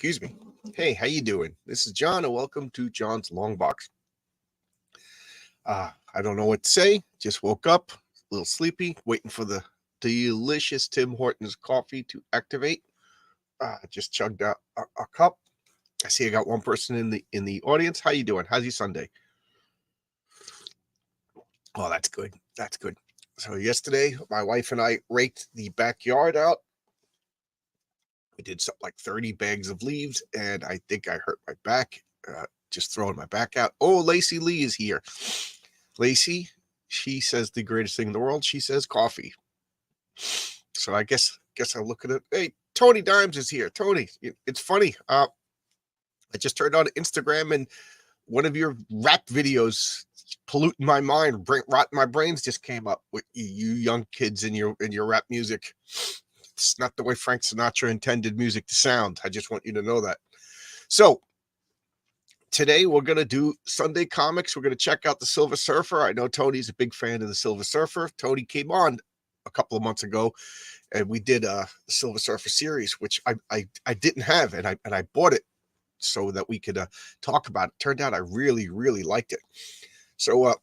Excuse me. Hey, how you doing? This is John, and welcome to John's Long Box. I don't know what to say. Just woke up, a little sleepy, waiting for the delicious Tim Hortons coffee to activate. Just chugged out a cup. I see I got one person in the audience. How you doing? How's your Sunday? Oh, that's good. That's good. So yesterday, my wife and I raked the backyard out. We did something like 30 bags of leaves, and I think I hurt my back. Just throwing my back out. Oh, Lacey Lee is here. Lacey, she says the greatest thing in the world. She says coffee. So I guess I'll look at it. Hey, Tony Dimes is here. Tony, it's funny. I just turned on Instagram, and one of your rap videos polluting my mind, rotting my brains just came up with you young kids in your rap music. It's not the way Frank Sinatra intended music to sound. I just want you to know that. So today we're going to do Sunday comics. We're going to check out the Silver Surfer. I know Tony's a big fan of the Silver Surfer. Tony came on a couple of months ago, and we did the Silver Surfer series, which I didn't have, and I bought it so that we could talk about it. Turned out I really, really liked it. So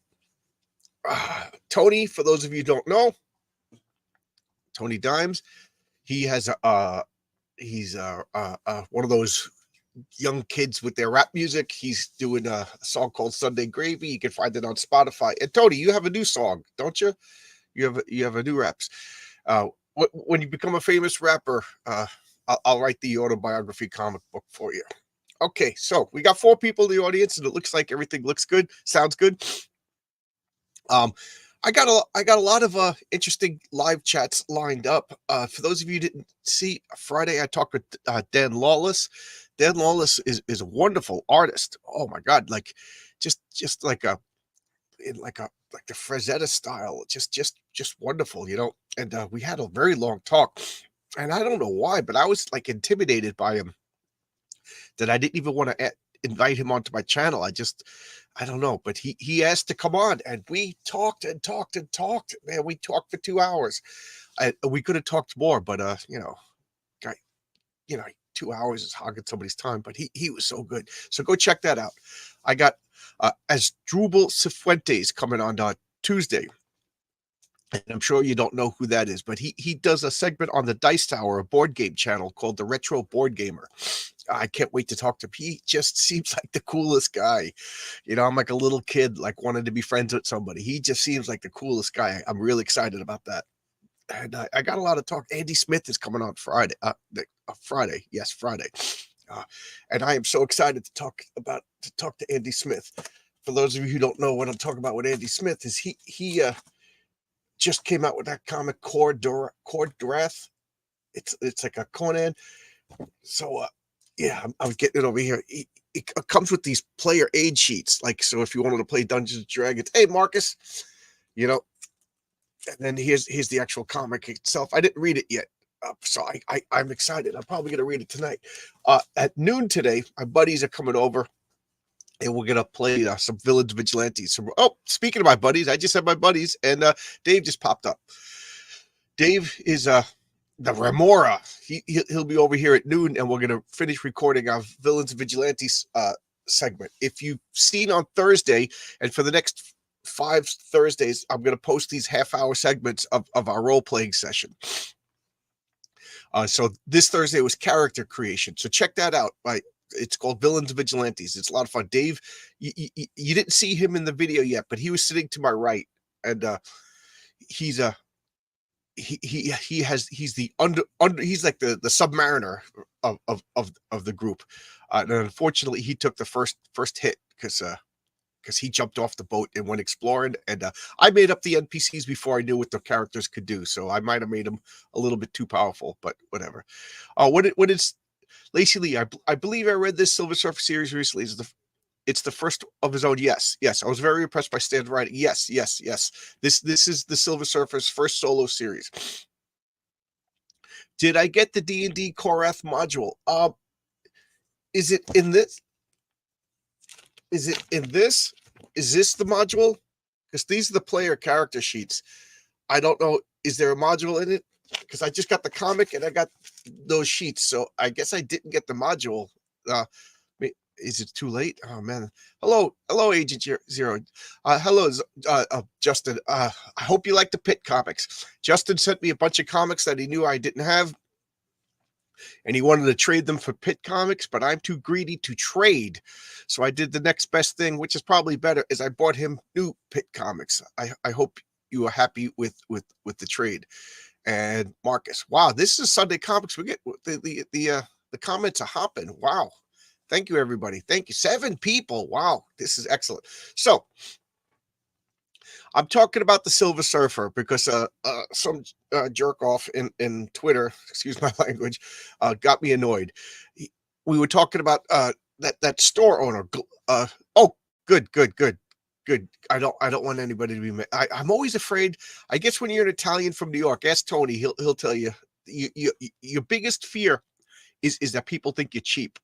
Tony, for those of you who don't know, Tony Dimes, he has he's one of those young kids with their rap music. He's doing a song called Sunday Gravy. You can find it on Spotify. And Tony, you have a new song, don't you? You have a new raps. When you become a famous rapper, I'll write the autobiography comic book for you. Okay, so we got 4 people in the audience, and it looks like everything looks good, sounds good. I got a lot of interesting live chats lined up. For those of you who didn't see, Friday I talked with Dan Lawless. Dan Lawless is a wonderful artist. Oh my God, like just like the Frazetta style, just wonderful, you know. And we had a very long talk, and I don't know why, but I was like intimidated by him that I didn't even want to invite him onto my channel. I don't know, but he asked to come on, and we talked and talked and talked. Man, we talked for 2 hours. We could have talked more, but guy, 2 hours is hogging somebody's time. But he was so good. So go check that out. I got Asdrubal Cifuentes coming on Tuesday. And I'm sure you don't know who that is, but he does a segment on the Dice Tower, a board game channel called the Retro Board Gamer. I can't wait to talk to him. He just seems like the coolest guy. You know, I'm like a little kid, like wanted to be friends with somebody. He just seems like the coolest guy. I'm really excited about that. And I got a lot of talk. Andy Smith is coming on Friday. Friday. Yes, Friday. And I am so excited to talk to Andy Smith. For those of you who don't know what I'm talking about with Andy Smith, is he just came out with that comic Cord Drath. It's like a Conan. So yeah, I'm getting it over here. It comes with these player aid sheets, like, so if you wanted to play Dungeons and Dragons, hey Marcus, you know. And then here's the actual comic itself. I didn't read it yet, so I'm excited. I'm probably gonna read it tonight. At noon today, my buddies are coming over, and we're gonna play some Village Vigilantes. So, speaking of my buddies, I just said my buddies, and Dave just popped up. Dave is the Remora. He'll be over here at noon, and we're gonna finish recording our Villains Vigilantes segment. If you've seen on Thursday, and for the next 5 Thursdays, I'm gonna post these half-hour segments of our role-playing session. So this Thursday was character creation. So check that out. It's called Villains Vigilantes. It's a lot of fun. Dave, you didn't see him in the video yet, but he was sitting to my right, and he's the he's like the Submariner of the group. And unfortunately, he took the first hit because he jumped off the boat and went exploring. And I made up the NPCs before I knew what the characters could do, so I might have made them a little bit too powerful, but whatever. What is Lacey Lee? I believe I read this Silver Surfer series recently. It's the first of his own. Yes. I was very impressed by Stan's writing. Yes. This is the Silver Surfer's first solo series. Did I get the D&D Korath module? Is it in this? Is it in this? Is this the module? Because these are the player character sheets. I don't know. Is there a module in it? because I just got the comic and I got those sheets. So I guess I didn't get the module. Is it too late? Oh man. Hello, Agent Zero. Hello, Justin. I hope you like the Pit comics. Justin sent me a bunch of comics that he knew I didn't have, and he wanted to trade them for Pit comics, but I'm too greedy to trade. So I did the next best thing, which is probably better, is I bought him new Pit comics. I hope you are happy with the trade. And Marcus, wow, this is Sunday Comics. We get the comments are hopping. Wow. Thank you, everybody. Thank you. 7 people. Wow, this is excellent. So I'm talking about the Silver Surfer because some jerk off in Twitter, excuse my language, got me annoyed. We were talking about that store owner. Oh, good. I don't want anybody to be. I'm always afraid. I guess when you're an Italian from New York, ask Tony. He'll tell you your biggest fear is that people think you're cheap.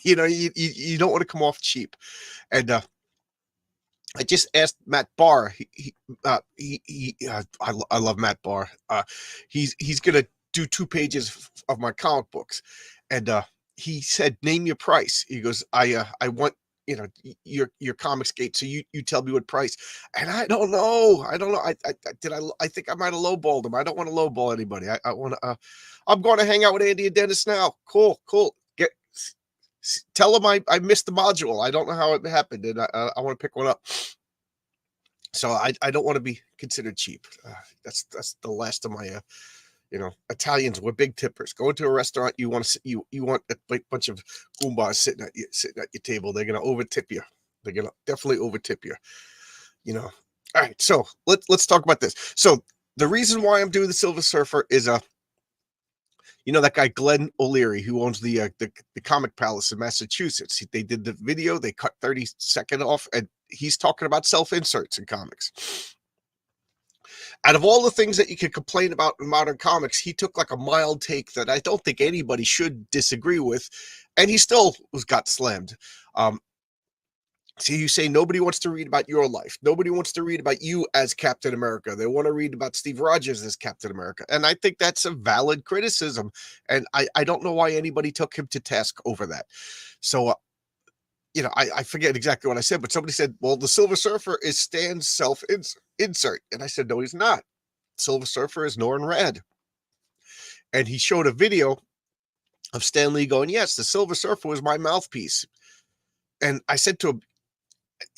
You know, you don't want to come off cheap. And I just asked Matt Barr. I love Matt Barr. He's gonna do 2 pages of my comic books, and he said, "Name your price." He goes, "I want." Your comics gate. So you tell me what price. And I don't know. I think I might have lowballed him. I don't want to lowball anybody. I want to, I'm going to hang out with Andy and Dennis now. Cool. Tell them I missed the module. I don't know how it happened. And I want to pick one up. So I don't want to be considered cheap. That's the last of my, Italians were big tippers. Go into a restaurant, you want a bunch of goombas sitting at your table. They're gonna over tip you. They're gonna definitely over tip you. All right, so let's talk about this. So the reason why I'm doing the Silver Surfer is that guy Glenn O'Leary, who owns the Comic Palace in Massachusetts. They did the video. They cut 30-second off, and he's talking about self-inserts in comics. Out of all the things that you could complain about in modern comics, he took like a mild take that I don't think anybody should disagree with, and he still got slammed. So you say nobody wants to read about your life. Nobody wants to read about you as Captain America. They want to read about Steve Rogers as Captain America. And I think that's a valid criticism. And I don't know why anybody took him to task over that. So, I forget exactly what I said, but somebody said, well, the Silver Surfer is Stan's self-insert. And I said, no, he's not. Silver Surfer is Norrin Radd. And he showed a video of Stan Lee going, yes, the Silver Surfer was my mouthpiece. And I said to him,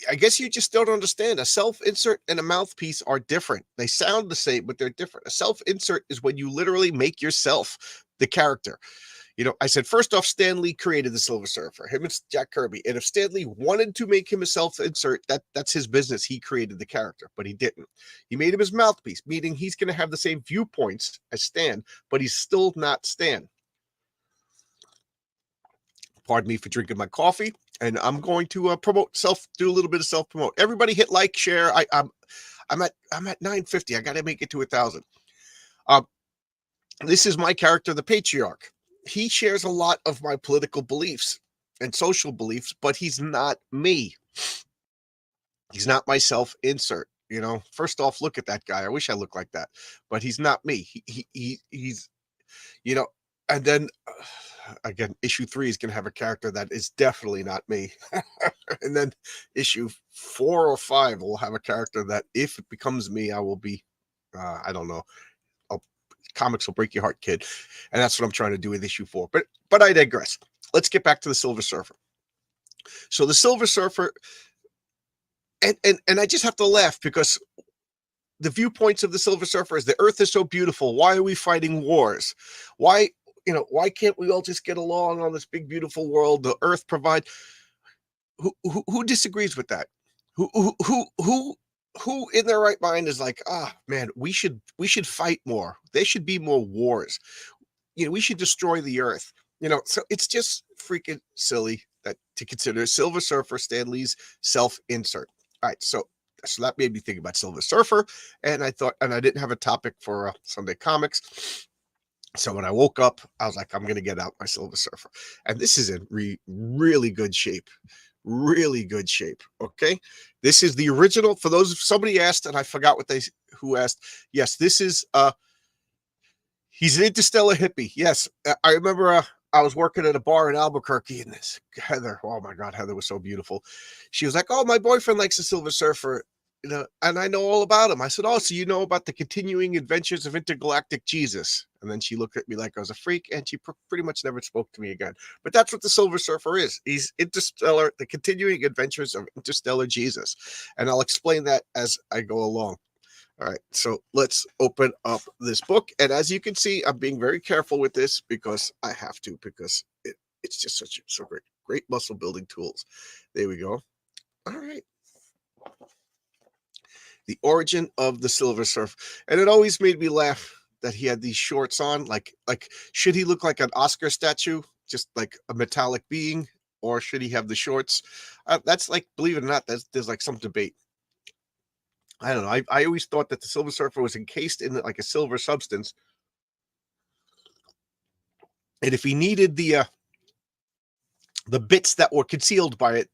I guess you just don't understand. A self-insert and a mouthpiece are different. They sound the same, but they're different. A self-insert is when you literally make yourself the character. I said, first off, Stan Lee created the Silver Surfer, him and Jack Kirby. And if Stan Lee wanted to make him a self-insert, that's his business. He created the character, but he didn't. He made him his mouthpiece, meaning he's going to have the same viewpoints as Stan, but he's still not Stan. Pardon me for drinking my coffee. And I'm going to do a little bit of self-promote. Everybody hit like, share. I'm at 950. I got to make it to 1,000. This is my character, the Patriarch. He shares a lot of my political beliefs and social beliefs, but he's not me. He's not my self-insert. First off, look at that guy. I wish I looked like that, but he's not me. He's, and then again, issue 3 is going to have a character that is definitely not me. And then issue 4 or 5 will have a character that if it becomes me, I will be, I don't know. Comics will break your heart, kid. And that's what I'm trying to do with issue 4. But I digress. Let's get back to the Silver Surfer. So the Silver Surfer, and I just have to laugh because the viewpoints of the Silver Surfer is the Earth is so beautiful. Why are we fighting wars? Why can't we all just get along on this big, beautiful world? The Earth provide. Who disagrees with that? Who in their right mind is like, man, we should fight more. There should be more wars. We should destroy the Earth. So it's just freaking silly to consider Silver Surfer Stan Lee's self-insert. All right, so that made me think about Silver Surfer, and I didn't have a topic for Sunday Comics. So when I woke up, I was like, I'm going to get out my Silver Surfer. And this is in really good shape. Really good shape. Okay. This is the original. For those, somebody asked, and I forgot who asked. Yes, this is He's an interstellar hippie. Yes, I remember. I was working at a bar in Albuquerque, and this Heather. Oh my God, Heather was so beautiful. She was like, "Oh, my boyfriend likes the Silver Surfer, and I know all about him." I said, "Oh, so you know about the continuing adventures of intergalactic Jesus?" And then she looked at me like I was a freak, and she pretty much never spoke to me again. But that's what the Silver Surfer is. He's interstellar, the continuing adventures of interstellar Jesus, and I'll explain that as I go along. All right, so let's open up this book. And as you can see, I'm being very careful with this because I have to, because it's just so great muscle building tools. There we go. All right. The origin of the Silver Surfer. And it always made me laugh that he had these shorts on. Like should he look like an Oscar statue, just like a metallic being, or should he have the shorts? That's like, believe it or not, there's like some debate. I don't know. I always thought that the Silver Surfer was encased in like a silver substance, and if he needed the bits that were concealed by it,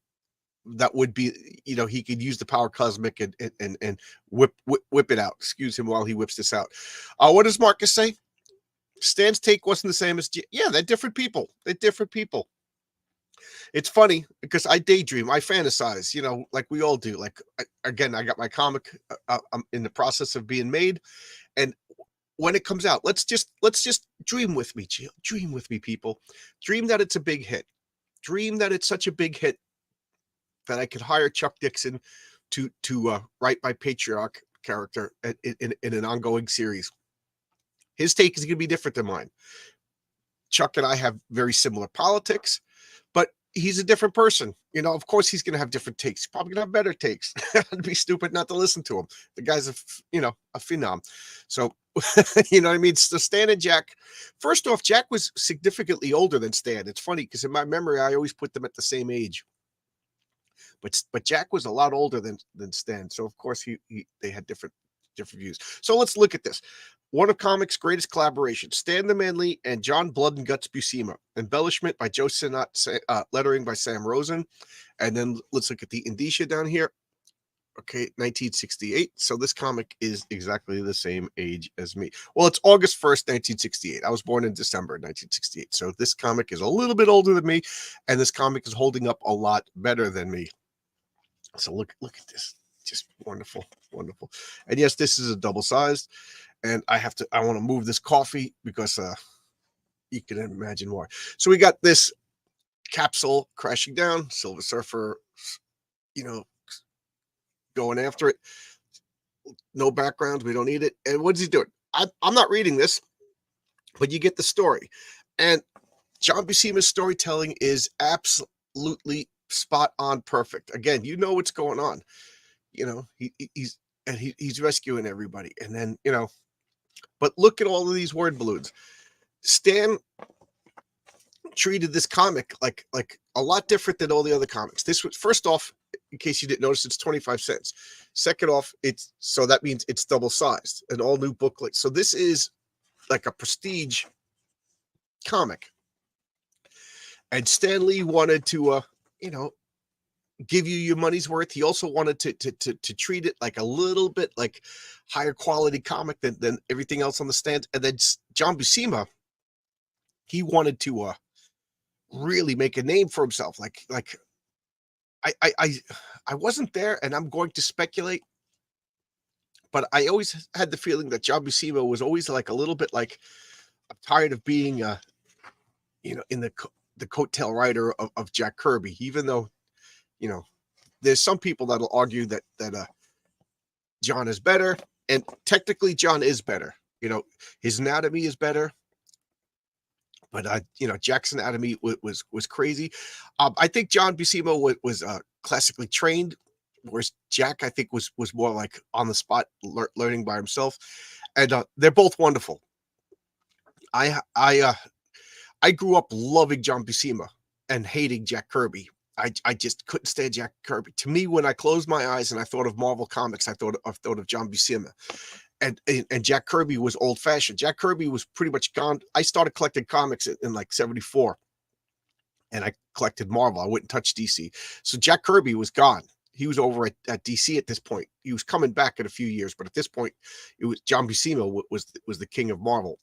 that would be, he could use the power cosmic and whip it out. Excuse him while he whips this out. What does Marcus say? Stan's take wasn't the same as yeah. They're different people. They're different people. It's funny because I daydream, I fantasize, like we all do. Like I got my comic. I'm in the process of being made, and when it comes out, let's just dream with me, dream with me, people. Dream that it's a big hit. Dream that it's such a big hit that I could hire Chuck Dixon to write my patriarch character in an ongoing series. His take is going to be different than mine. Chuck and I have very similar politics, but he's a different person. Of course, he's going to have different takes. He's probably going to have better takes. It'd be stupid not to listen to him. The guy's a phenom. So, you know what I mean? So Stan and Jack, first off, Jack was significantly older than Stan. It's funny because in my memory, I always put them at the same age. But Jack was a lot older than Stan. So, of course, they had different views. So let's look at this. One of comics' greatest collaborations, Stan the Man Lee and John Blood and Guts Buscema. Embellishment by Joe Sinnott, lettering by Sam Rosen. And then let's look at the indicia down here. Okay, 1968. So this comic is exactly the same age as me. Well, it's August 1st, 1968. I was born in December 1968. So this comic is a little bit older than me, and this comic is holding up a lot better than me. So look at this. Just wonderful, wonderful. And yes, this is a double-sized. And I want to move this coffee because you can imagine why. So we got this capsule crashing down, Silver Surfer, going after it. No background. We don't need it. And what is he doing? I'm not reading this, but you get the story. And John Buscema's storytelling is absolutely spot on perfect. Again, what's going on. He's rescuing everybody. And then, but look at all of these word balloons. Stan treated this comic like a lot different than all the other comics. This was, first off, in case you didn't notice, it's 25 cents. Second off, that means it's double sized, an all new booklet. So this is like a prestige comic. And Stan Lee wanted to, give you your money's worth. He also wanted to treat it like a little bit like higher quality comic than everything else on the stand. And then John Buscema, he wanted to really make a name for himself. Like I wasn't there, and I'm going to speculate, but I always had the feeling that John Buscema was always like a little bit like, I'm tired of being in the coattail rider of Jack Kirby, even though there's some people that'll argue that John is better, and technically John is better. His anatomy is better, but Jack's anatomy was crazy. I think John Buscema was classically trained, whereas Jack, I think, was more like on the spot, learning by himself. And they're both wonderful. I grew up loving John Buscema and hating Jack Kirby. I just couldn't stand Jack Kirby. To me, when I closed my eyes and I thought of Marvel Comics, I thought of John Buscema. And Jack Kirby was old fashioned. Jack Kirby was pretty much gone. I started collecting comics in like 74, and I collected Marvel. I wouldn't touch DC. So Jack Kirby was gone. He was over at DC at this point. He was coming back in a few years, but at this point, it was John Buscema was the king of Marvel.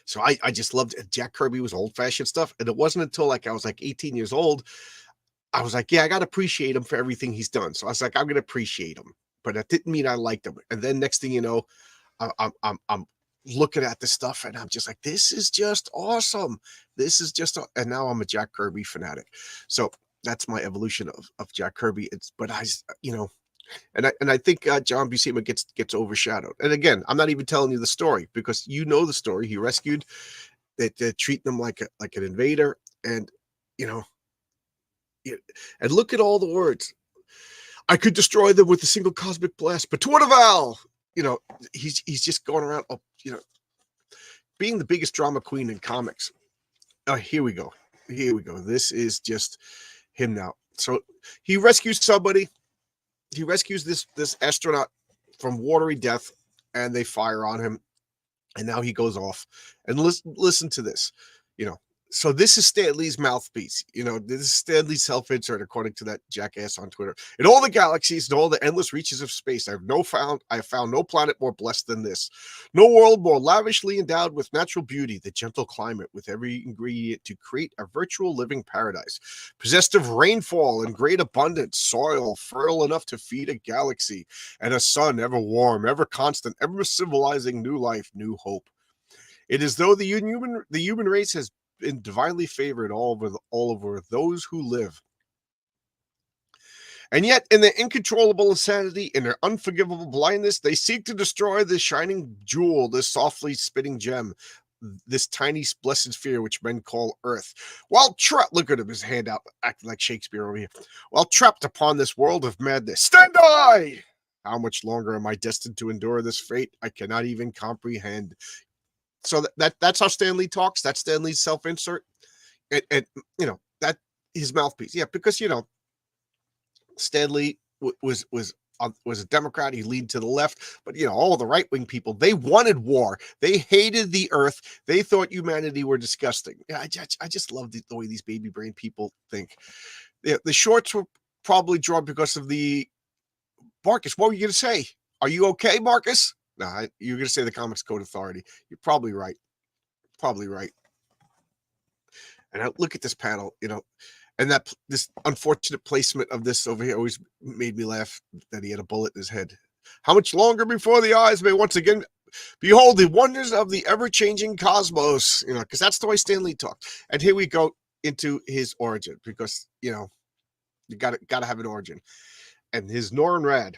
So I just loved it. Jack Kirby was old fashioned stuff. And it wasn't until like I was like 18 years old, I was like, yeah, I got to appreciate him for everything he's done. So I was like, I'm going to appreciate him. But that didn't mean I liked him. And then next thing you know, I'm looking at this stuff and I'm just like, this is just awesome. This is just, and now I'm a Jack Kirby fanatic. So that's my evolution of Jack Kirby. But and I think John Buscema gets overshadowed. And again, I'm not even telling you the story because you know the story. He rescued. They're treating him like an invader, and you know, and look at all the words. I could destroy them with a single cosmic blast, but to what avail? He's just going around, being the biggest drama queen in comics. Here we go. This is just him now. So he rescues somebody. He rescues this astronaut from watery death, and they fire on him, and now he goes off. And listen to this, So this is Stan Lee's mouthpiece. This is Stan Lee's self-insert, according to that jackass on Twitter. In all the galaxies and all the endless reaches of space, I have found no planet more blessed than this. No world more lavishly endowed with natural beauty, the gentle climate with every ingredient to create a virtual living paradise. Possessed of rainfall in great abundance, soil fertile enough to feed a galaxy, and a sun ever warm, ever constant, ever symbolizing new life, new hope. It is though the human race has been divinely favored all over those who live. And yet, in their incontrollable insanity, in their unforgivable blindness, they seek to destroy this shining jewel, this softly spinning gem, this tiny blessed sphere which men call Earth. While trapped, look at him, his hand out, acting like Shakespeare over here. While trapped upon this world of madness, stand I! How much longer am I destined to endure this fate? I cannot even comprehend. So that's how Stan Lee talks. That's Stan Lee's self-insert, and that his mouthpiece. Yeah, because Stan Lee was a Democrat. He leaned to the left, but all the right-wing people, they wanted war. They hated the Earth. They thought humanity were disgusting. Yeah, I just love the way these baby brain people think. The shorts were probably drawn because of the Marcus. What were you going to say? Are you okay, Marcus? No, you're going to say the Comics Code Authority. You're probably right. And I look at this panel, and this unfortunate placement of this over here always made me laugh, that he had a bullet in his head. How much longer before the eyes may once again behold the wonders of the ever-changing cosmos? Because that's the way Stan Lee talked. And here we go into his origin, because you got to have an origin. And his Norrin Rad.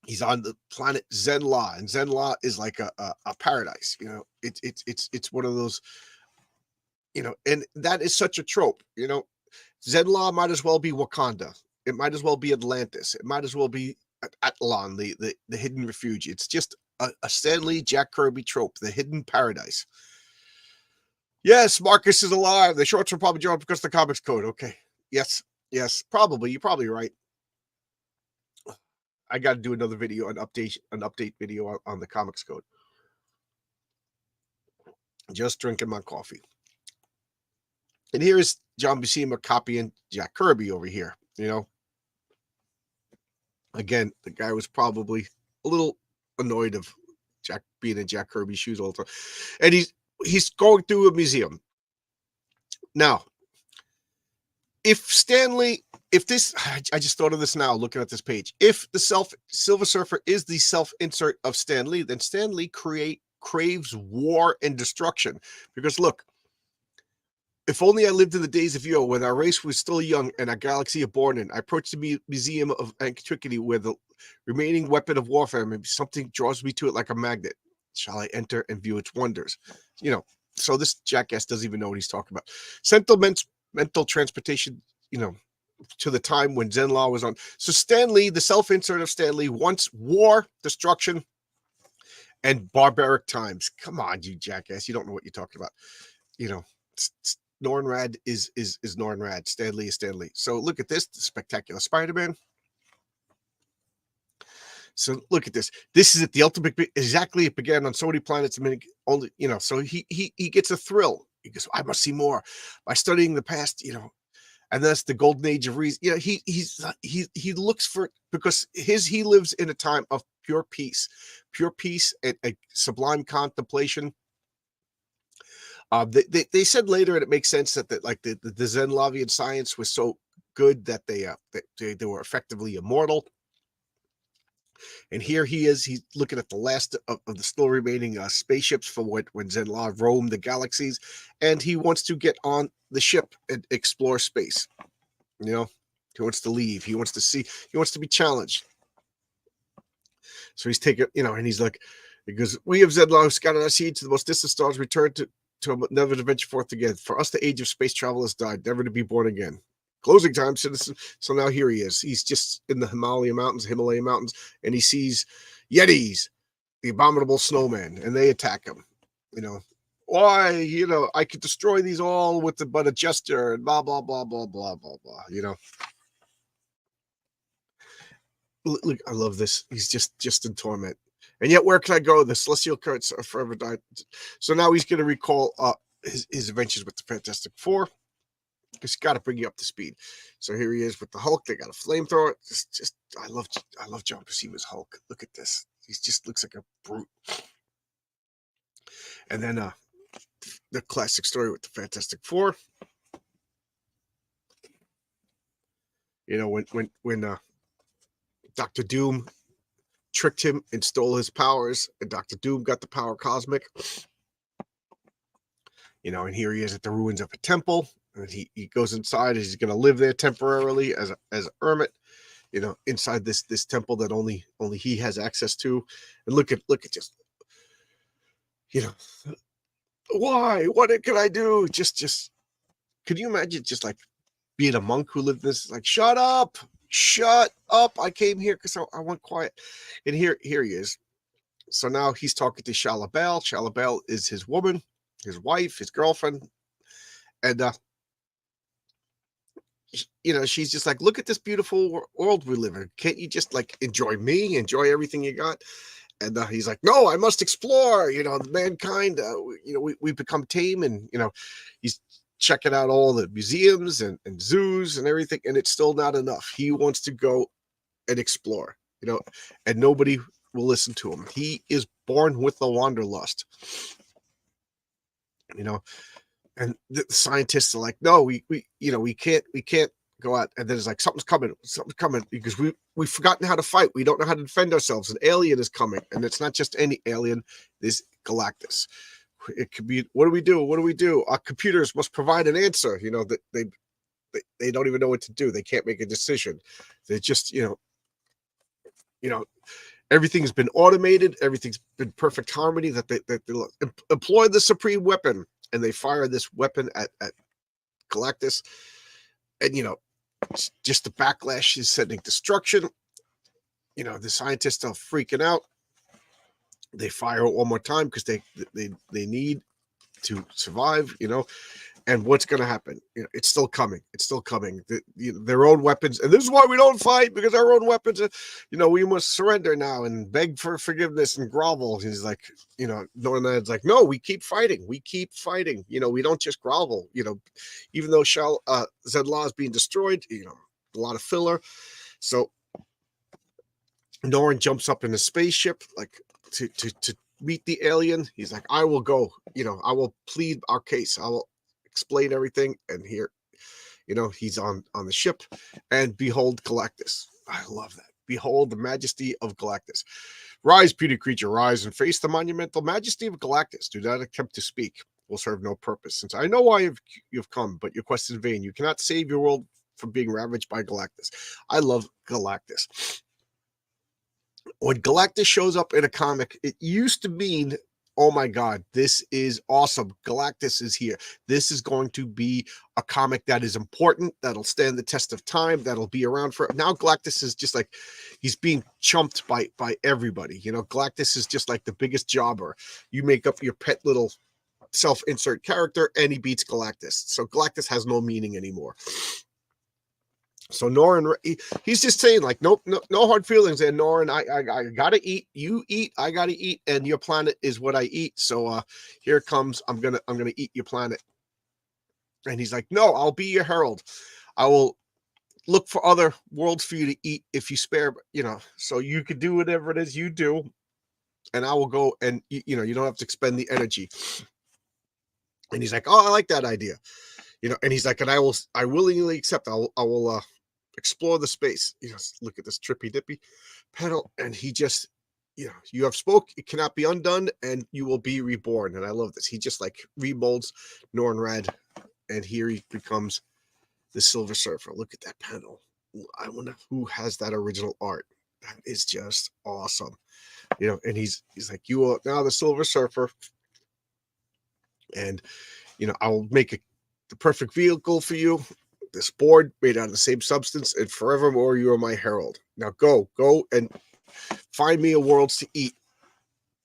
He's on the planet Zenn-La, and Zenn-La is like a paradise. It's one of those, and that is such a trope. Zenn-La might as well be Wakanda. It might as well be Atlantis. It might as well be Atlan, the hidden refuge. It's just a Stan Lee, Jack Kirby trope, the hidden paradise. Yes, Marcus is alive. The shorts were probably drawn because of the Comics Code. Okay. Yes, probably. You're probably right. I got to do another video, an update video on the Comics Code. Just drinking my coffee. And here is John Buscema copying Jack Kirby over here. Again, the guy was probably a little annoyed of Jack being in Jack Kirby's shoes all the time. And he's going through a museum. Now, if this, I just thought of this now, looking at this page. If the Silver Surfer is the self-insert of Stan Lee, then Stan Lee craves war and destruction. Because look, if only I lived in the days of yore, when our race was still young and our galaxy born in, I approached the Museum of Antiquity where the remaining weapon of warfare, maybe something draws me to it like a magnet. Shall I enter and view its wonders? So this jackass doesn't even know what he's talking about. Mental transportation, to the time when Zenn-La was on. So Stan Lee, the self-insert of Stan Lee, wants war, destruction, and barbaric times. Come on, you jackass. You don't know what you're talking about. Norrin Rad is Norrin Rad. Stan Lee is Stan Lee. So look at this, the Spectacular Spider-Man. So look at this. This is at the ultimate. Exactly, it began on so many planets. Only So he gets a thrill. He goes, I must see more by studying the past. And that's the golden age of reason. He looks for, because he lives in a time of pure peace and a sublime contemplation. They said later, and it makes sense that like the Zenlavian science was so good that they were effectively immortal. And here he is. He's looking at the last of the still remaining spaceships from when Zenla roamed the galaxies, and he wants to get on the ship and explore space. You know, he wants to leave. He wants to see. He wants to be challenged. So he's taking, and he's like, because we have Zenla who scattered our seed to the most distant stars, returned to never to venture forth again. For us, the age of space travel has died, never to be born again. Closing time, citizen. So now here he is. He's just in the Himalayan mountains, and he sees Yetis, the abominable snowmen, and they attack him. Why? I could destroy these all with but a gesture, and blah blah blah blah blah blah blah. Look, I love this. He's just in torment. And yet, where can I go? The celestial currents are forever died. So now he's going to recall his adventures with the Fantastic Four. He's got to bring you up to speed. So here he is with the Hulk. They got a flamethrower. I love John Persima's Hulk. Look at this. He just looks like a brute. And then the classic story with the Fantastic Four. When Dr. Doom tricked him and stole his powers, and Dr. Doom got the power cosmic. And here he is at the ruins of a temple, and he goes inside. He's going to live there temporarily as a hermit, inside this temple that only he has access to. And look at just, why? What can I do? Just could you imagine just like being a monk who lived this? Like, shut up. I came here because I want quiet. And here he is. So now he's talking to Shalabel. Shalabel is his woman, his wife, his girlfriend. And, she's just like, look at this beautiful world we live in. Can't you just like enjoy me, enjoy everything you got? And he's like, no, I must explore, mankind, we become tame. And, he's checking out all the museums and zoos and everything. And it's still not enough. He wants to go and explore, and nobody will listen to him. He is born with the wanderlust, and the scientists are like, no, we can't go out. And then it's like, something's coming because we've forgotten how to fight. We don't know how to defend ourselves. An alien is coming, and it's not just any alien. There's Galactus. It could be, what do we do? Our computers must provide an answer. That they don't even know what to do. They can't make a decision. They just, everything's been automated. Everything's been perfect harmony. That they employ the supreme weapon, and they fire this weapon at Galactus, and just the backlash is sending destruction. The scientists are freaking out. They fire it one more time because they need to survive. And what's going to happen? It's still coming. Their own weapons, and this is why we don't fight, because our own weapons are, we must surrender now and beg for forgiveness and grovel. He's like, Nornad's like, no, we keep fighting. We don't just grovel. Even though Zenla is being destroyed, a lot of filler. So Norrin jumps up in a spaceship, like to meet the alien. He's like, I will go. I will plead our case. I will explain everything. And here, he's on the ship, and behold Galactus. I love that. Behold the majesty of Galactus. Rise, puny creature, rise and face the monumental majesty of Galactus. Do not attempt to speak. Will serve no purpose, since I know why you've come, but your quest is vain. You cannot save your world from being ravaged by Galactus. I love Galactus. When Galactus shows up in a comic, it used to mean, oh my God, this is awesome. Galactus is here. This is going to be a comic that is important, that'll stand the test of time, that'll be around for. Now Galactus is just like, he's being chumped by everybody. Galactus is just like the biggest jobber. You make up your pet little self-insert character, and he beats Galactus. So Galactus has no meaning anymore. So Norrin, he's just saying like, nope, no hard feelings. And Norrin, I gotta eat. You eat, I gotta eat, and your planet is what I eat. So here it comes. I'm gonna eat your planet. And he's like, no, I'll be your herald. I will look for other worlds for you to eat if you spare. So you could do whatever it is you do, and I will go. And you don't have to expend the energy. And he's like, "Oh, I like that idea." And he's like, "And I willingly accept. I will explore the space." Look at this trippy dippy pedal, and he just, you have spoke, it cannot be undone, and you will be reborn. And I love this. He just like remolds Nornrad, and here he becomes the Silver Surfer. Look at that panel. I wonder who has that original art. That is just awesome. And he's like, "You are now the Silver Surfer, and I'll make the perfect vehicle for you. This board made out of the same substance, and forevermore you are my herald. Now go and find me a worlds to eat.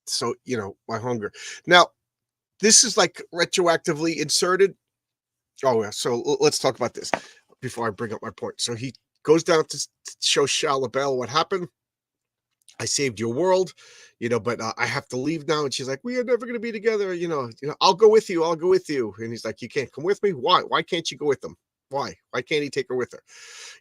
So, my hunger." Now, this is like retroactively inserted. Oh, yeah. So let's talk about this before I bring up my point. So he goes down to show Shia LaBelle what happened. "I saved your world, but I have to leave now." And she's like, "We are never going to be together. I'll go with you. I'll go with you." And he's like, "You can't come with me. Why? Why can't you go with them? Why? Why can't he take her with her?"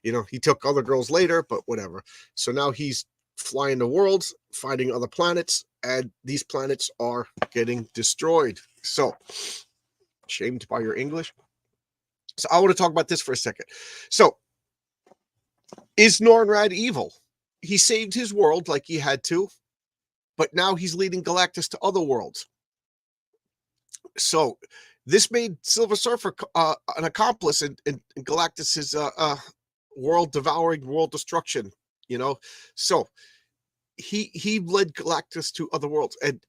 He took other girls later, but whatever. So now he's flying the worlds, finding other planets, and these planets are getting destroyed. So, shamed by your English. So I want to talk about this for a second. So, is Nornrad evil? He saved his world like he had to, but now he's leading Galactus to other worlds. So this made Silver Surfer an accomplice in Galactus's world devouring, world destruction. So he led Galactus to other worlds, and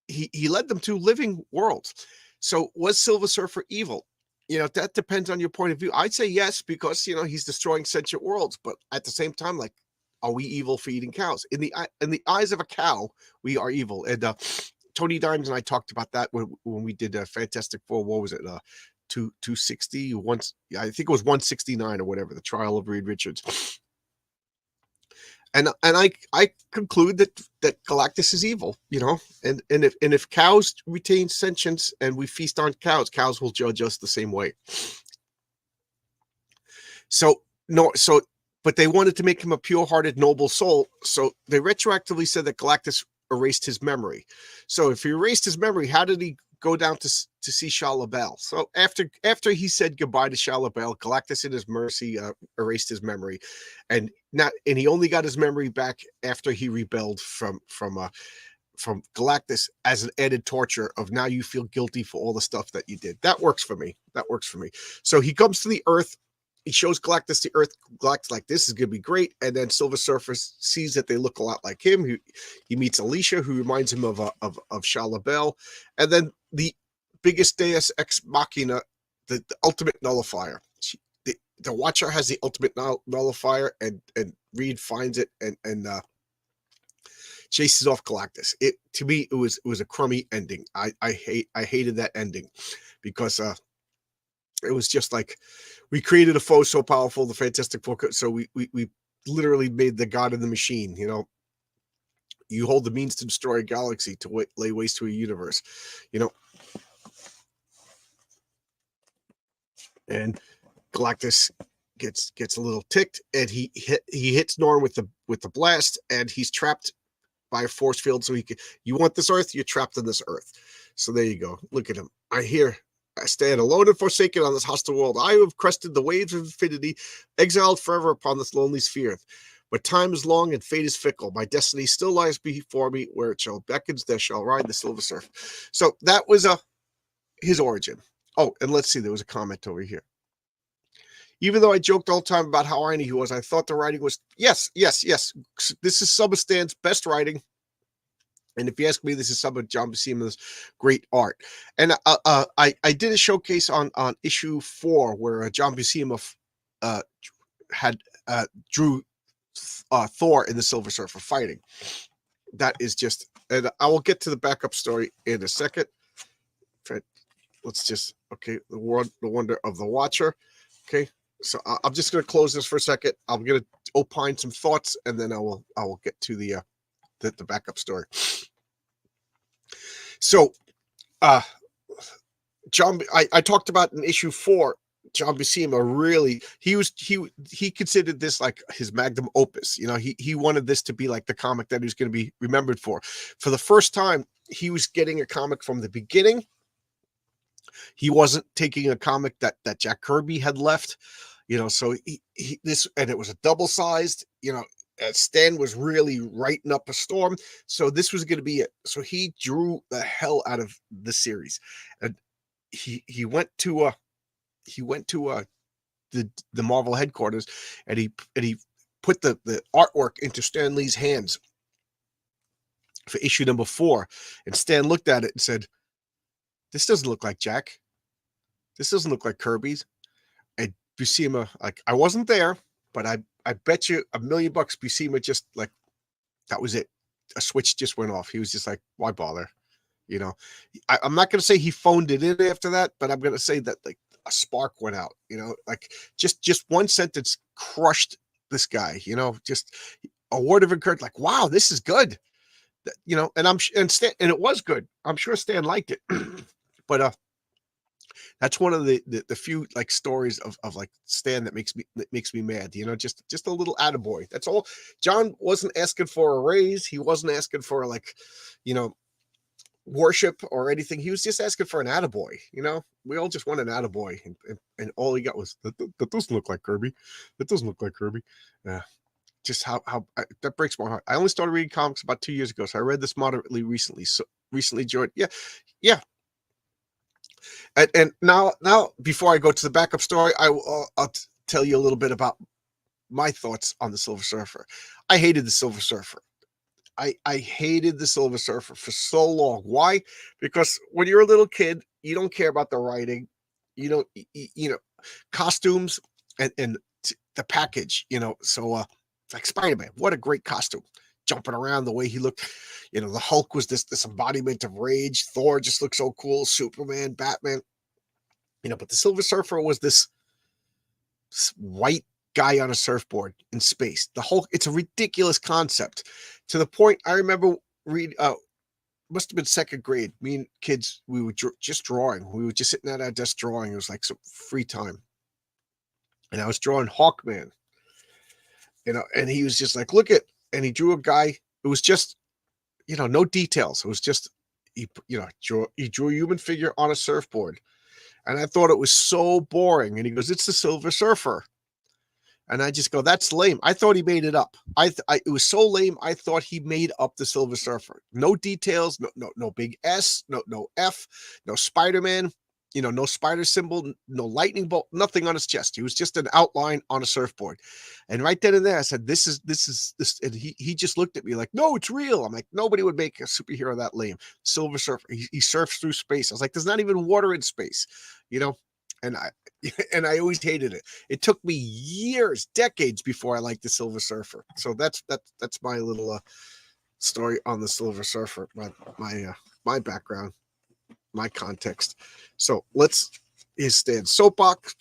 he led them to living worlds. So was Silver Surfer evil? That depends on your point of view. I'd say yes, because he's destroying sentient worlds, but at the same time, like, are we evil for eating cows? In the eyes of a cow, we are evil. And Tony Dimes and I talked about that when we did Fantastic Four. What was it? 260 once. I think it was 169 or whatever. The Trial of Reed Richards. And I conclude that Galactus is evil, and if cows retain sentience and we feast on cows will judge us the same way. So no, but they wanted to make him a pure-hearted, noble soul, so they retroactively said that Galactus erased his memory. So if he erased his memory, how did he go down to see Shia LaBelle? So after he said goodbye to Shia LaBelle, Galactus in his mercy erased his memory, and he only got his memory back after he rebelled from Galactus as an added torture of, now you feel guilty for all the stuff that you did. That works for me. So he comes to the Earth. He shows Galactus the Earth. Galactus like, this is going to be great. And then Silver Surfer sees that they look a lot like him. He meets Alicia, who reminds him of Shia LaBelle. And then the biggest Deus Ex Machina, the ultimate nullifier. The Watcher has the ultimate nullifier, and Reed finds it and chases off Galactus. To me, it was a crummy ending. I hated that ending, because it was just like, we created a foe so powerful, the Fantastic Four, so we literally made the god in the machine. You hold the means to destroy a galaxy, to lay waste to a universe. And Galactus gets a little ticked, and he hits Norn with the blast, and he's trapped by a force field. So you want this Earth, you're trapped in this Earth. So there you go. Look at him. I stand alone and forsaken on this hostile world. I have crested the waves of infinity, exiled forever upon this lonely sphere. But time is long and fate is fickle. My destiny still lies before me. Where it shall beckons, there shall ride the Silver Surfer. So that was his origin. Oh, and let's see, there was a comment over here. Even though I joked all the time about how whiny he was, I thought the writing was, yes. This is some of Stan's best writing. And if you ask me, this is some of John Buscema's great art. And I did a showcase on issue 4 where John Buscema had drew Thor in the Silver Surfer fighting. That is just, and I will get to the backup story in a second. Let's just, okay, the wonder of the Watcher. Okay, so I'm just going to close this for a second. I'm going to opine some thoughts, and then I will get to the backup story. So, John, I talked about in issue 4, John Buscema really, he considered this like his magnum opus. He wanted this to be like the comic that he was going to be remembered for. For the first time, he was getting a comic from the beginning He wasn't taking a comic that Jack Kirby had left, so this, and it was a double sized, Stan was really writing up a storm. So this was going to be it. So he drew the hell out of the series. And he went to the Marvel headquarters, and he put the artwork into Stan Lee's hands for issue number 4. And Stan looked at it and said, "This doesn't look like Jack. This doesn't look like Kirby's." And Buscema, like, I wasn't there, but I bet you $1,000,000 Buscema just, like, that was it. A switch just went off. He was just like, why bother? I'm not going to say he phoned it in after that, but I'm going to say that, like, a spark went out, like, just one sentence crushed this guy, just a word of encouragement, like, wow, this is good. And it was good. I'm sure Stan liked it. But that's one of the few, like, stories of like Stan that makes me mad. Just a little attaboy. That's all. John wasn't asking for a raise. He wasn't asking for, like, worship or anything. He was just asking for an attaboy. We all just want an attaboy, and all he got was, that doesn't look like Kirby. That doesn't look like Kirby. Just how that breaks my heart. I only started reading comics about 2 years ago, so I read this moderately recently. So recently, George. Yeah. And now, before I go to the backup story, I'll tell you a little bit about my thoughts on the Silver Surfer. I hated the Silver Surfer. I hated the Silver Surfer for so long. Why? Because when you're a little kid, you don't care about the writing, costumes and the package, So like Spider-Man, what a great costume, jumping around the way he looked. The Hulk was this embodiment of rage. Thor just looked so cool. Superman, Batman, but the Silver Surfer was this white guy on a surfboard in space. The Hulk, it's a ridiculous concept, to the point I remember must have been second grade. Me and kids, we were just drawing. We were just sitting at our desk drawing. It was like some free time. And I was drawing Hawkman, and he was just like, look at, and he drew a guy. It was just, no details. It was just, he drew a human figure on a surfboard. And I thought it was so boring. And he goes, it's the Silver Surfer. And I just go, that's lame. I thought he made it up. It was so lame. I thought he made up the Silver Surfer. No details, no big S, no F, no Spider-Man, no spider symbol, no lightning bolt, nothing on his chest. He was just an outline on a surfboard. And right then and there, I said, this is this. And he just looked at me like, no, it's real. I'm like, nobody would make a superhero that lame. Silver Surfer. He surfs through space. I was like, there's not even water in space, and I always hated it. It took me years, decades before I liked the Silver Surfer. So that's my little story on the Silver Surfer. My background, my context. So here's Stan's soapbox.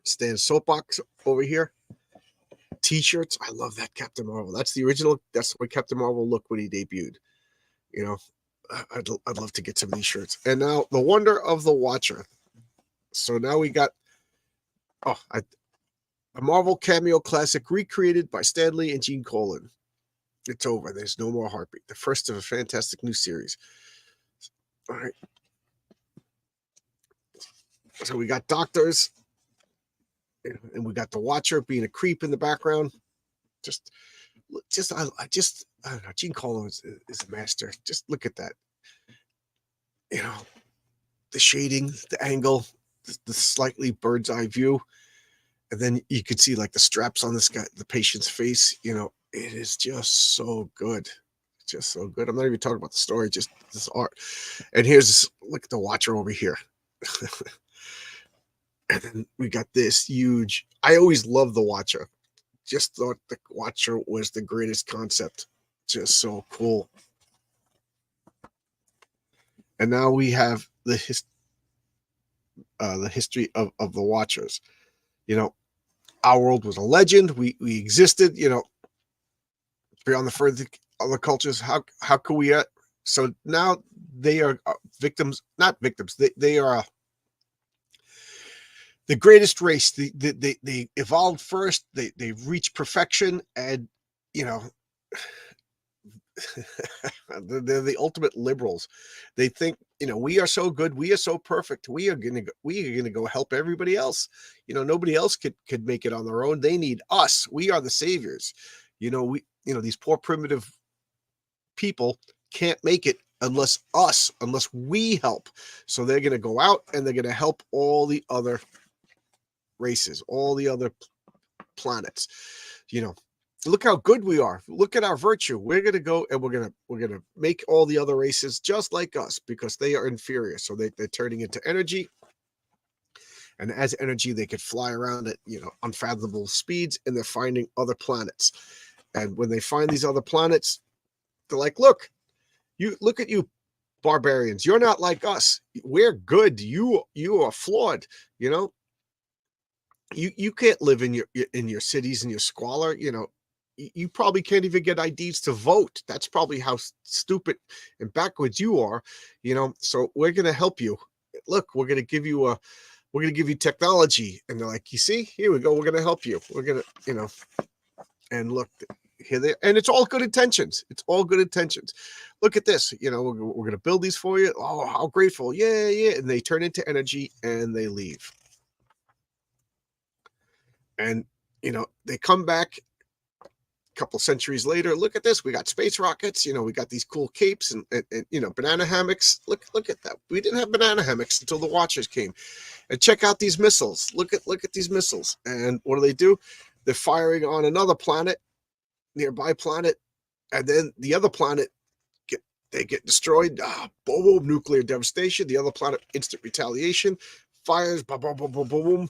Stan's soapbox over here. T-shirts. I love that Captain Marvel. That's the original. That's what Captain Marvel looked when he debuted. I'd love to get some of these shirts. And now the Wonder of the Watcher. So now we got a Marvel cameo classic recreated by Stan Lee and Gene Colan. It's over. There's no more Heartbeat. The first of a fantastic new series. All right. So we got doctors, and we got the Watcher being a creep in the background. I don't know. Gene Colan is a master. Just look at that. The shading, the angle, the slightly bird's eye view, and then you could see, like, the straps on this guy, the patient's face. It is just so good. Just so good. I'm not even talking about the story, just this art. And look at the Watcher over here. And then we got this huge. I always loved the Watcher. Just thought the Watcher was the greatest concept. Just so cool. And now we have the history of the Watchers. Our world was a legend. We existed. Beyond the further other cultures. How could we? So now they are victims, not victims. They are the greatest race. They evolved first. They reached perfection, and They're the ultimate liberals. They think, we are so good, we are so perfect. We are gonna go help everybody else. Nobody else could make it on their own. They need us. We are the saviors. These poor primitive people can't make it unless we help. So they're gonna go out and they're gonna help all the other races, all the other planets. You know, look how good we are. Look at our virtue. We're gonna go and we're gonna make all the other races just like us because they are inferior. So they're turning into energy, and as energy, they could fly around at unfathomable speeds, and they're finding other planets. And when they find these other planets, they're like, look at you barbarians. You're not like us. We're good. You are flawed. You know, you can't live in your cities and your squalor. You probably can't even get IDs to vote. That's probably how stupid and backwards you are. So we're gonna help you. Look, we're gonna give you technology. And they're like, you see, here we go. We're gonna help you. We're gonna, and look here they and it's all good intentions. It's all good intentions. Look at this. We're gonna build these for you. Oh, how grateful. Yeah, yeah. And they turn into energy and they leave. And they come back a couple centuries later. Look at this. We got space rockets. We got these cool capes and banana hammocks. Look at that. We didn't have banana hammocks until the Watchers came. And check out these missiles. Look at these missiles. And what do? They're firing on another planet, nearby planet, and then the other planet get destroyed. Boom, boom, nuclear devastation. The other planet, instant retaliation, fires, boom, boom, boom, boom, boom,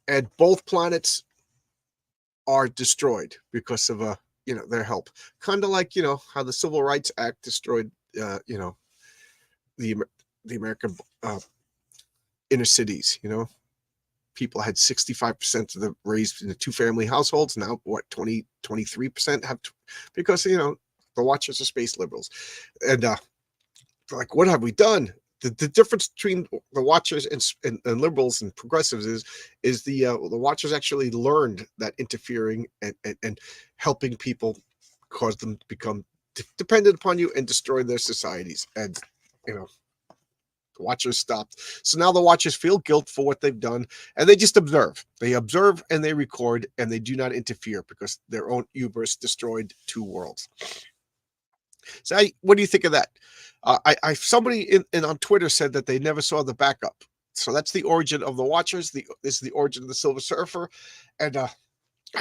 and both planets are destroyed because of their help. Kind of like how the Civil Rights Act destroyed the American inner cities. People had 65% of them raised in the two-family households. Now what, 23% have because the Watchers are space liberals. And like, what have we done? The difference between the Watchers and liberals and progressives is the Watchers actually learned that interfering and helping people cause them to become dependent upon you and destroy their societies. And the Watchers stopped. So now the Watchers feel guilt for what they've done, and they just observe. They observe and they record, and they do not interfere because their own hubris destroyed two worlds. So what do you think of that? Somebody on Twitter said that they never saw the backup. So that's the origin of the Watchers. This is the origin of the Silver Surfer, and I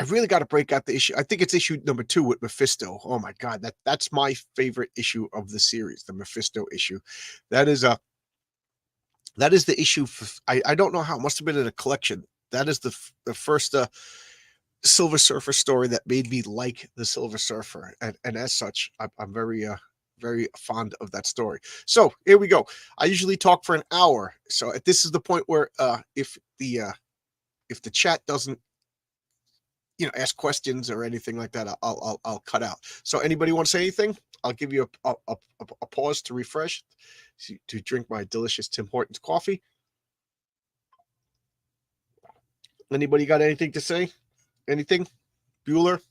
really got to break out the issue. I think it's issue number 2 with Mephisto. Oh my God, that's my favorite issue of the series, the Mephisto issue. That is the issue. I don't know how. It must have been in a collection. That is the first Silver Surfer story that made me like the Silver Surfer, and as such, I'm very very fond of that story. So here we go. I usually talk for an hour. So this is the point where if the chat doesn't ask questions or anything like that, I'll cut out. So anybody want to say anything? I'll give you a pause to refresh, to drink my delicious Tim Hortons coffee. Anybody got anything to say? Anything? Bueller?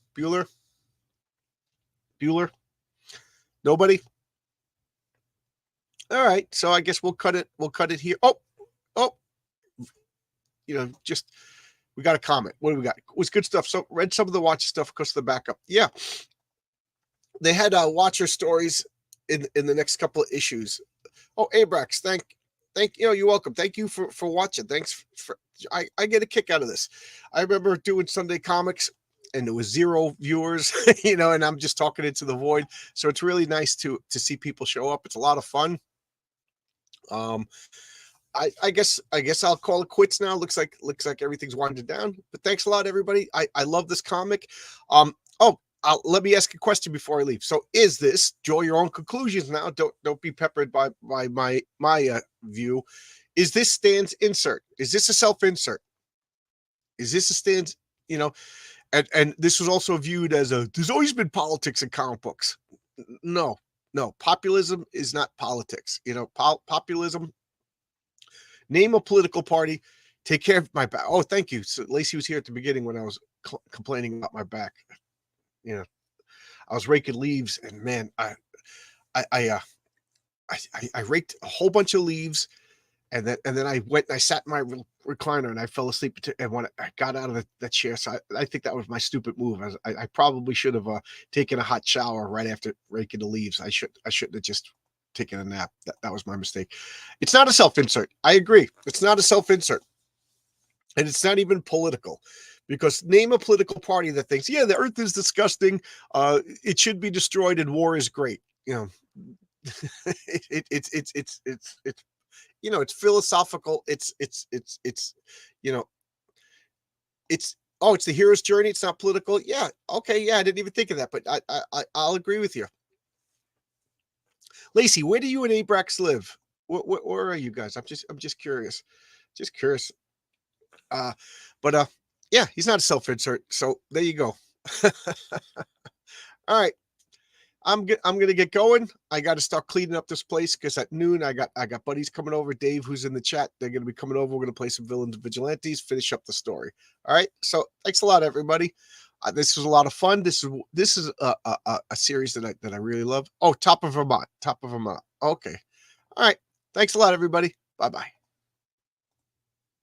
Nobody? All right. So I guess we'll cut it. We'll cut it here. Oh, just we got a comment. What do we got? It was good stuff. So read some of the Watcher stuff because of the backup. Yeah. They had Watcher stories in the next couple of issues. Oh, Abrax, thank you're welcome. Thank you for watching. Thanks for I get a kick out of this. I remember doing Sunday Comics and there was 0 viewers, and I'm just talking into the void. So it's really nice to see people show up. It's a lot of fun. I guess I'll call it quits now. Looks like everything's winding down. But thanks a lot, everybody. I love this comic. Let me ask a question before I leave. So, is this, draw your own conclusions now? Don't be peppered by my view. Is this Stan's insert? Is this a self-insert? Is this a Stan's? And this was also viewed as there's always been politics in comic books. No, populism is not politics. Populism. Name a political party. Take care of my back. Oh, thank you. So Lacey was here at the beginning when I was complaining about my back. I was raking leaves, and man, I I uh, I raked a whole bunch of leaves, and then I went and I sat in my recliner and I fell asleep. And when I got out of the chair, so I think that was my stupid move. I probably should have taken a hot shower right after raking the leaves. I shouldn't have just taken a nap. That was my mistake. It's not a self insert. I agree. It's not a self insert, and it's not even political. Because name a political party that thinks, yeah, the earth is disgusting, it should be destroyed, and war is great. It's it's philosophical. It's you know, it's oh, it's the hero's journey. It's not political. Yeah, okay, yeah, I didn't even think of that, but I'll agree with you. Lacey, where do you and Abrax live? Where are you guys? I'm just curious, just curious. Uh, but yeah, he's not a self insert. So there you go. All right. I'm gonna get going. I got to start cleaning up this place because at noon I got buddies coming over. Dave, who's in the chat, they're gonna be coming over. We're gonna play some villains and vigilantes, finish up the story. All right. So thanks a lot, everybody. This was a lot of fun. This is a series that I really love. Oh, Top of Vermont. Top of Vermont. Okay. All right. Thanks a lot, everybody. Bye bye.